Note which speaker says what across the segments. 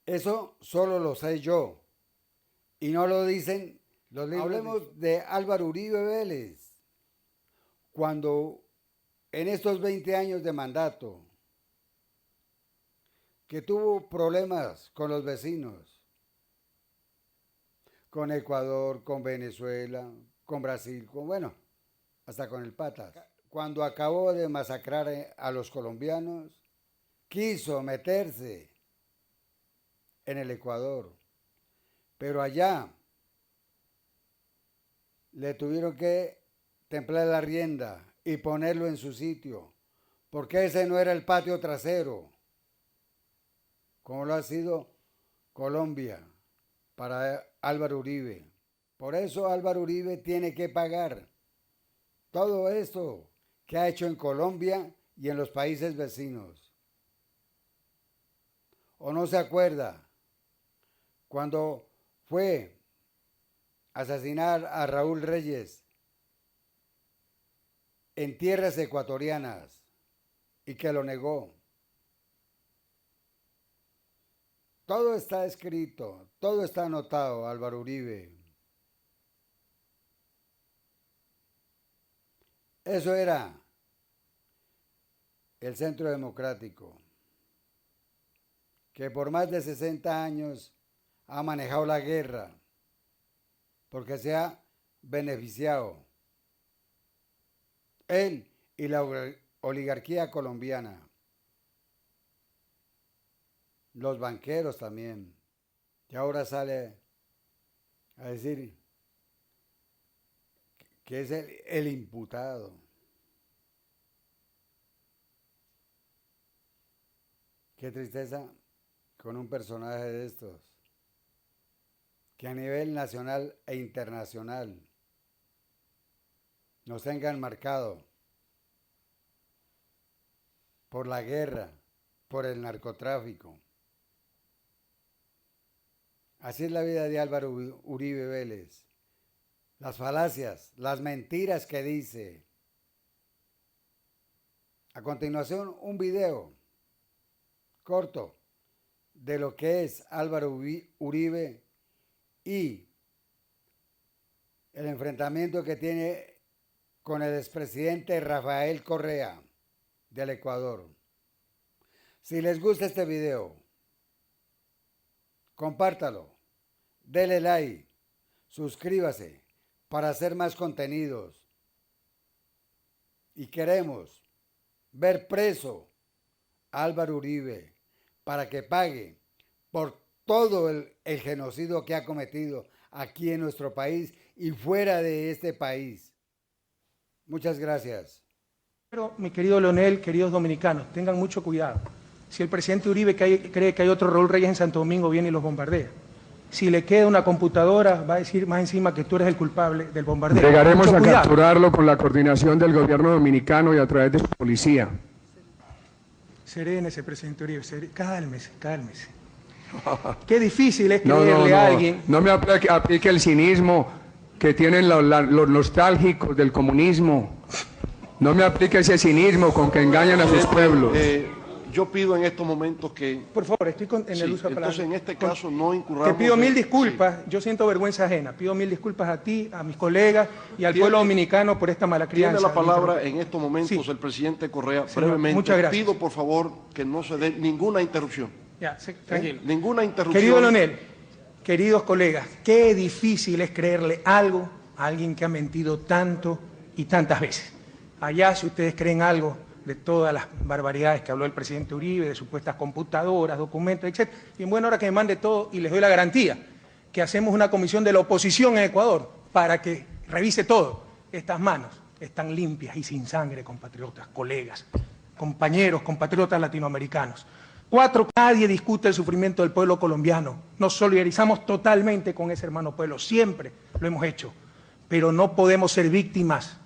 Speaker 1: Eso solo lo sé yo y no lo dicen los libros. Hablemos de Álvaro Uribe Vélez, cuando en estos 20 años de mandato, que tuvo problemas con los vecinos, con Ecuador, con Venezuela, con Brasil, bueno, hasta con el Patas. Cuando acabó de masacrar a los colombianos, quiso meterse en el Ecuador, pero allá le tuvieron que templar la rienda y ponerlo en su sitio, porque ese no era el patio trasero, como lo ha sido Colombia para Álvaro Uribe. Por eso Álvaro Uribe tiene que pagar todo esto que ha hecho en Colombia y en los países vecinos. ¿O no se acuerda cuando fue a asesinar a Raúl Reyes en tierras ecuatorianas y que lo negó? Todo está escrito, todo está anotado, Álvaro Uribe. Eso era el Centro Democrático, que por más de 60 años ha manejado la guerra, porque se ha beneficiado él y la oligarquía colombiana, los banqueros también, que ahora sale a decir que es el imputado. Qué tristeza con un personaje de estos, que a nivel nacional e internacional nos tengan marcado por la guerra, por el narcotráfico. Así es la vida de Álvaro Uribe Vélez. Las falacias, las mentiras que dice. A continuación, un video corto de lo que es Álvaro Uribe y el enfrentamiento que tiene con el expresidente Rafael Correa del Ecuador. Si les gusta este video, compártalo, dele like, suscríbase para hacer más contenidos. Y queremos ver preso a Álvaro Uribe para que pague por todo el genocidio que ha cometido aquí en nuestro país y fuera de este país. Muchas gracias.
Speaker 2: Pero, mi querido Leonel, queridos dominicanos, tengan mucho cuidado. Si el presidente Uribe cree que hay otro Raúl Reyes en Santo Domingo, viene y los bombardea. Si le queda una computadora, va a decir más encima que tú eres el culpable del bombardeo.
Speaker 3: Llegaremos a capturarlo con la coordinación del gobierno dominicano y a través de su policía.
Speaker 2: Serénese, presidente Uribe, cálmese, cálmese. Qué difícil es creerle a alguien.
Speaker 3: No me aplique el cinismo que tienen los nostálgicos del comunismo. No me aplique ese cinismo con que engañan a sus pueblos.
Speaker 4: Yo pido en estos momentos que...
Speaker 2: Por favor, estoy en el uso de palabras.
Speaker 4: Entonces, en este caso, no incurramos...
Speaker 2: Te pido mil disculpas, yo siento vergüenza ajena. Pido mil disculpas a ti, a mis colegas y al pueblo dominicano por esta mala crianza.
Speaker 4: Tiene la palabra en estos momentos el presidente Correa.
Speaker 2: Señor,
Speaker 4: brevemente,
Speaker 2: muchas gracias.
Speaker 4: pido por favor que no se dé ninguna interrupción.
Speaker 2: Ya, tranquilo.
Speaker 4: Ninguna interrupción.
Speaker 2: Querido Leonel, queridos colegas, qué difícil es creerle algo a alguien que ha mentido tanto y tantas veces. Allá, si ustedes creen algo de todas las barbaridades que habló el presidente Uribe, de supuestas computadoras, documentos, etc. Y en buena hora que me mande todo y les doy la garantía que hacemos una comisión de la oposición en Ecuador para que revise todo. Estas manos están limpias y sin sangre, compatriotas, colegas, compañeros, compatriotas latinoamericanos. 4, nadie discute el sufrimiento del pueblo colombiano. Nos solidarizamos totalmente con ese hermano pueblo, siempre lo hemos hecho. Pero no podemos ser víctimas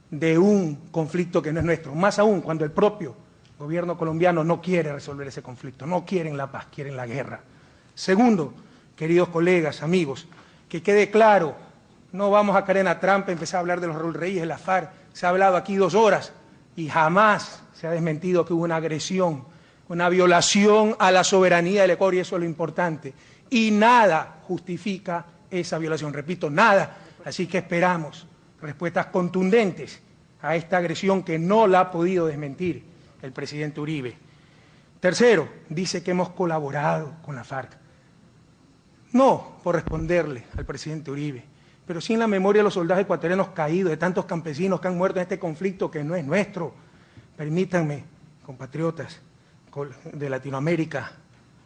Speaker 2: de un conflicto que no es nuestro, más aún cuando el propio gobierno colombiano no quiere resolver ese conflicto, no quieren la paz, quieren la guerra. Segundo, queridos colegas, amigos, que quede claro, no vamos a caer en la trampa, empezar a hablar de los Raúl Reyes, de la FARC, se ha hablado aquí 2 horas y jamás se ha desmentido que hubo una agresión una violación a la soberanía del Ecuador, y eso es lo importante. Y nada justifica esa violación, repito, nada. Así que esperamos respuestas contundentes a esta agresión que no la ha podido desmentir el presidente Uribe. Tercero, dice que hemos colaborado con la FARC. No por responderle al presidente Uribe, pero sí en la memoria de los soldados ecuatorianos caídos, de tantos campesinos que han muerto en este conflicto que no es nuestro. Permítanme, compatriotas de Latinoamérica,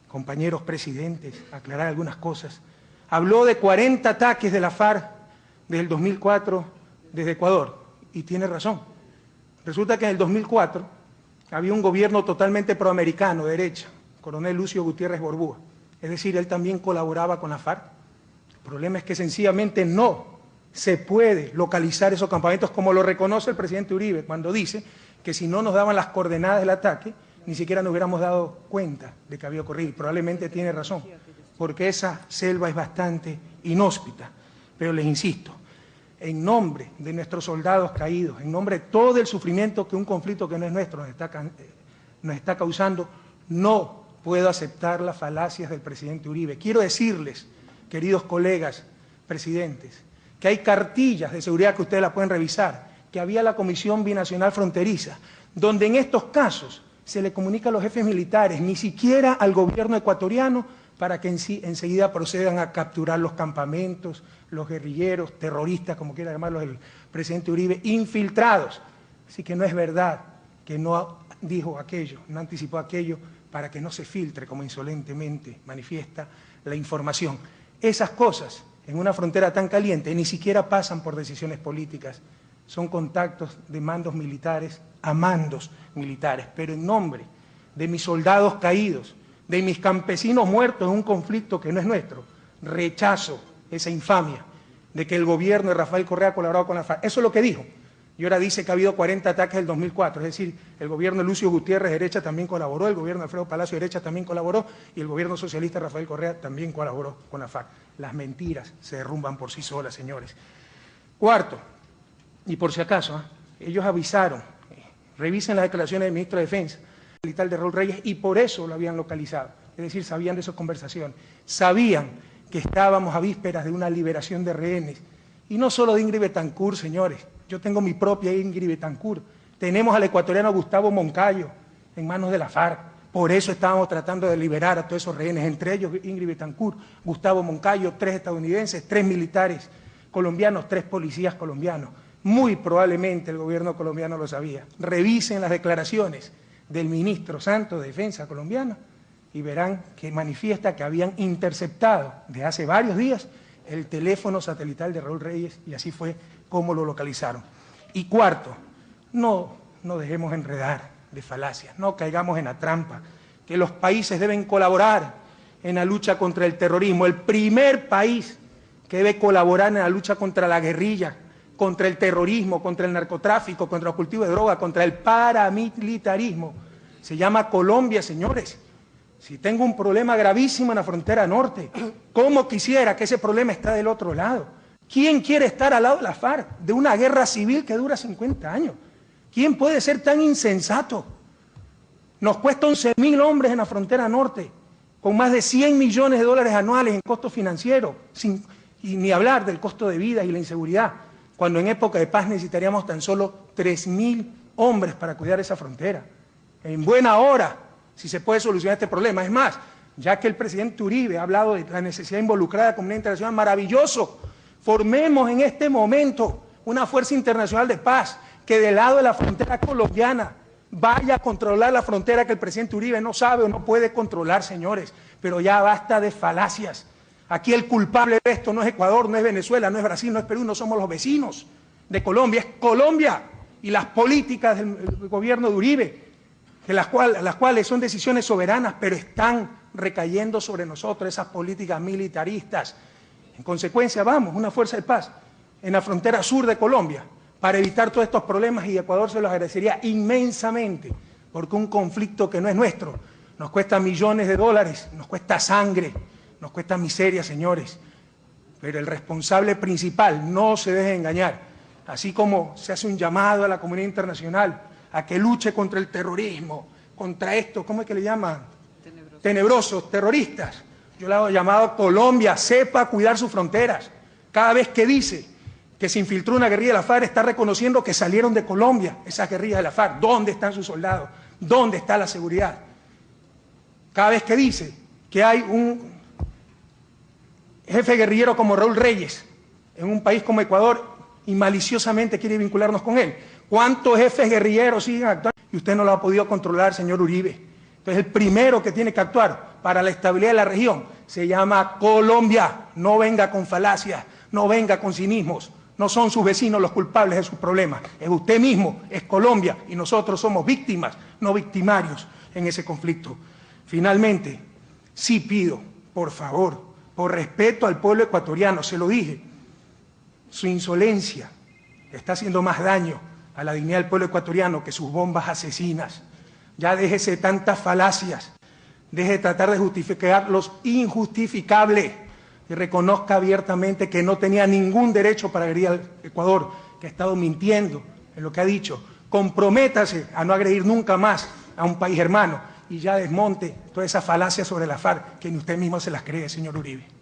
Speaker 2: compañeros presidentes, aclarar algunas cosas. Habló de 40 ataques de la FARC desde el 2004 desde Ecuador, y tiene razón. Resulta que en el 2004 había un gobierno totalmente proamericano, de derecha, coronel Lucio Gutiérrez Borbúa. Es decir, él también colaboraba con la FARC. El problema es que sencillamente no se puede localizar esos campamentos, como lo reconoce el presidente Uribe cuando dice que si no nos daban las coordenadas del ataque, ni siquiera nos hubiéramos dado cuenta de que había ocurrido. Y probablemente tiene razón, porque esa selva es bastante inhóspita. Pero les insisto, en nombre de nuestros soldados caídos, en nombre de todo el sufrimiento que un conflicto que no es nuestro nos está causando, no puedo aceptar las falacias del presidente Uribe. Quiero decirles, queridos colegas presidentes, que hay cartillas de seguridad que ustedes la pueden revisar, que había la Comisión Binacional Fronteriza, donde en estos casos se le comunica a los jefes militares, ni siquiera al gobierno ecuatoriano, para que enseguida procedan a capturar los campamentos, los guerrilleros, terroristas, como quiera llamarlos el presidente Uribe, infiltrados. Así que no es verdad que no dijo aquello, no anticipó aquello, para que no se filtre, como insolentemente manifiesta, la información. Esas cosas, en una frontera tan caliente, ni siquiera pasan por decisiones políticas, son contactos de mandos militares a mandos militares, pero en nombre de mis soldados caídos, de mis campesinos muertos en un conflicto que no es nuestro, rechazo esa infamia de que el gobierno de Rafael Correa ha colaborado con la FARC. Eso es lo que dijo. Y ahora dice que ha habido 40 ataques del 2004, es decir, el gobierno de Lucio Gutiérrez, derecha, también colaboró, el gobierno de Alfredo Palacio, derecha, también colaboró, y el gobierno socialista de Rafael Correa también colaboró con la FARC. Las mentiras se derrumban por sí solas, señores. Cuarto, y por si acaso, ellos avisaron, revisen las declaraciones del ministro de Defensa, militar de Raúl Reyes, y por eso lo habían localizado, es decir, sabían de esas conversaciones, sabían que estábamos a vísperas de una liberación de rehenes, y no solo de Ingrid Betancourt, señores, yo tengo mi propia Ingrid Betancourt, tenemos al ecuatoriano Gustavo Moncayo en manos de la FARC, por eso estábamos tratando de liberar a todos esos rehenes, entre ellos Ingrid Betancourt, Gustavo Moncayo, 3 estadounidenses, 3 militares colombianos, 3 policías colombianos. Muy probablemente el gobierno colombiano lo sabía. Revisen las declaraciones del ministro Santos de Defensa colombiano y verán que manifiesta que habían interceptado de hace varios días el teléfono satelital de Raúl Reyes, y así fue como lo localizaron. Y cuarto, no dejemos enredar de falacias, no caigamos en la trampa, que los países deben colaborar en la lucha contra el terrorismo. El primer país que debe colaborar en la lucha contra la guerrilla, contra el terrorismo, contra el narcotráfico, contra el cultivo de droga, contra el paramilitarismo, se llama Colombia, señores. Si tengo un problema gravísimo en la frontera norte, ¿cómo quisiera que ese problema esté del otro lado? ¿Quién quiere estar al lado de la FARC, de una guerra civil que dura 50 años? ¿Quién puede ser tan insensato? Nos cuesta 11.000 hombres en la frontera norte, con más de 100 millones de dólares anuales en costos financieros, y ni hablar del costo de vida y la inseguridad, cuando en época de paz necesitaríamos tan solo 3.000 hombres para cuidar esa frontera. En buena hora, si se puede solucionar este problema. Es más, ya que el presidente Uribe ha hablado de la necesidad de involucrar a la comunidad internacional, maravilloso, formemos en este momento una fuerza internacional de paz que del lado de la frontera colombiana vaya a controlar la frontera que el presidente Uribe no sabe o no puede controlar, señores, pero ya basta de falacias. Aquí el culpable de esto no es Ecuador, no es Venezuela, no es Brasil, no es Perú, no somos los vecinos de Colombia, es Colombia y las políticas del gobierno de Uribe, las cuales son decisiones soberanas, pero están recayendo sobre nosotros esas políticas militaristas. En consecuencia, vamos, una fuerza de paz en la frontera sur de Colombia para evitar todos estos problemas, y Ecuador se los agradecería inmensamente, porque un conflicto que no es nuestro nos cuesta millones de dólares, nos cuesta sangre, nos cuesta miseria, señores. Pero el responsable principal, no se deje engañar, así como se hace un llamado a la comunidad internacional a que luche contra el terrorismo, contra estos, ¿cómo es que le llaman? Tenebrosos, terroristas. Yo le hago llamado a Colombia, sepa cuidar sus fronteras. Cada vez que dice que se infiltró una guerrilla de la FARC, está reconociendo que salieron de Colombia esas guerrillas de la FARC. ¿Dónde están sus soldados? ¿Dónde está la seguridad? Cada vez que dice que hay un jefe guerrillero como Raúl Reyes en un país como Ecuador y maliciosamente quiere vincularnos con él. ¿Cuántos jefes guerrilleros siguen actuando? Y usted no lo ha podido controlar, señor Uribe. Entonces el primero que tiene que actuar para la estabilidad de la región se llama Colombia. No venga con falacias, no venga con cinismos. No son sus vecinos los culpables de sus problemas. Es usted mismo, es Colombia, y nosotros somos víctimas, no victimarios en ese conflicto. Finalmente, sí pido, por favor, por respeto al pueblo ecuatoriano, se lo dije, su insolencia está haciendo más daño a la dignidad del pueblo ecuatoriano que sus bombas asesinas. Ya déjese tantas falacias, deje de tratar de justificar los injustificables y reconozca abiertamente que no tenía ningún derecho para agredir al Ecuador, que ha estado mintiendo en lo que ha dicho. Comprométase a no agredir nunca más a un país hermano y ya desmonte toda esa falacia sobre la FARC que ni usted mismo se las cree, señor Uribe.